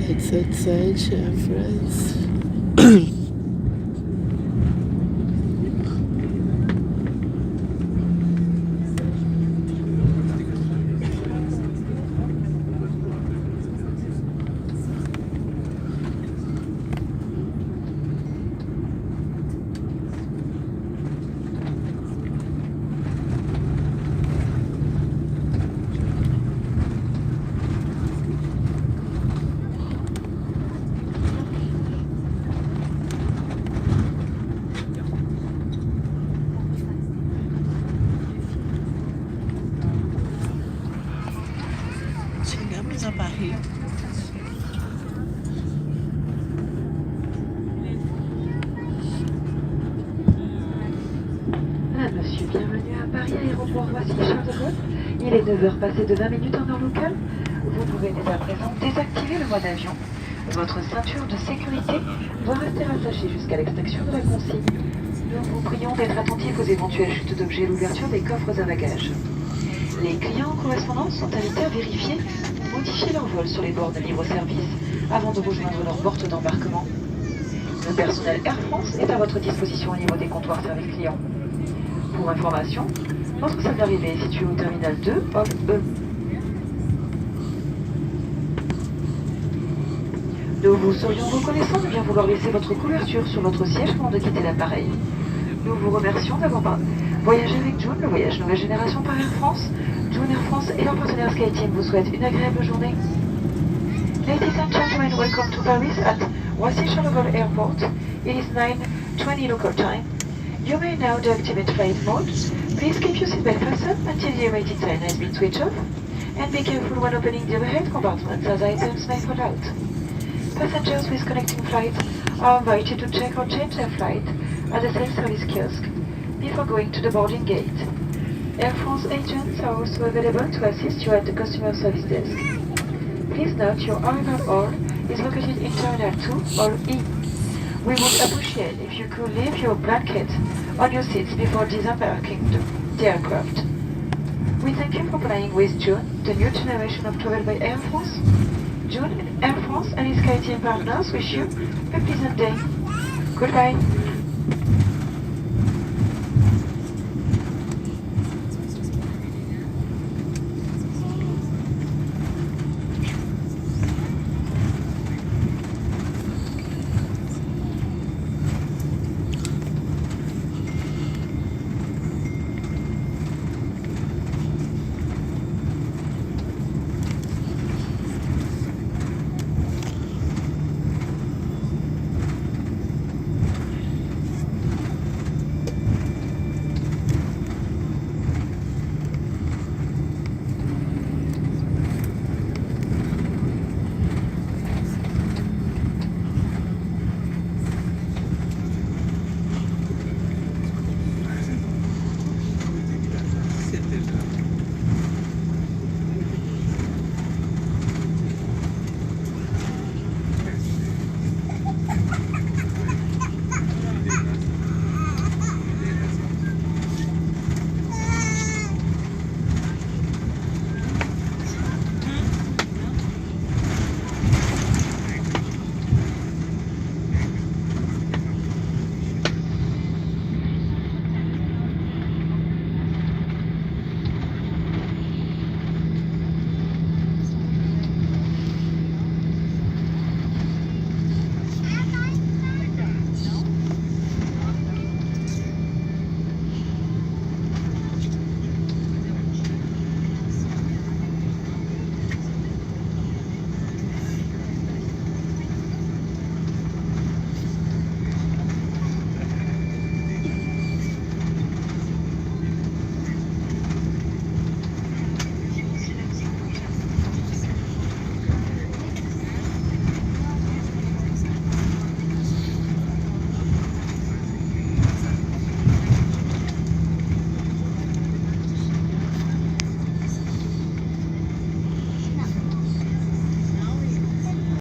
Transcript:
It's outside Jeffries. Chegamos a Paris. Monsieur, bienvenue à Paris Aéroport. Voici Charles de Gaulle. Il est 9h passé de 20 minutes en heure locale. Vous pouvez dès à présent désactiver le mode avion. Votre ceinture de sécurité doit rester attachée jusqu'à l'extinction de la consigne. Nous vous prions d'être attentifs aux éventuelles chutes d'objets et l'ouverture des coffres à bagages. Les clients en correspondance sont invités à vérifier ou modifier leur vol sur les bornes libre-service avant de rejoindre leur porte d'embarquement. Le personnel Air France est à votre disposition au niveau des comptoirs service client. Pour information, notre salle d'arrivée est située au terminal 2, hall E. Nous vous serions reconnaissants de bien vouloir laisser votre couverture sur votre siège avant de quitter l'appareil. Nous vous remercions d'avoir voyagé avec Joon, le voyage nouvelle génération par Air France. Joon Air France et leur partenaire SkyTeam vous souhaitent une agréable journée. Ladies and gentlemen, welcome to Paris at Roissy-Charles de Gaulle Airport. It is 9:20 local time. You may now deactivate flight mode. Please keep your seatbelt fastened until the rated sign has been switched off, and be careful when opening the overhead compartments as items may fall out. Passengers with connecting flights are invited to check or change their flight at the self-service kiosk before going to the boarding gate. Air France agents are also available to assist you at the customer service desk. Please note your arrival hall is located in Terminal 2 or E. We would appreciate if you could leave your blanket on your seats before disembarking the aircraft. We thank you for flying with Joon, the new generation of travel by Air France. Joon, Air France and his SkyTeam partners wish you a pleasant day. Goodbye.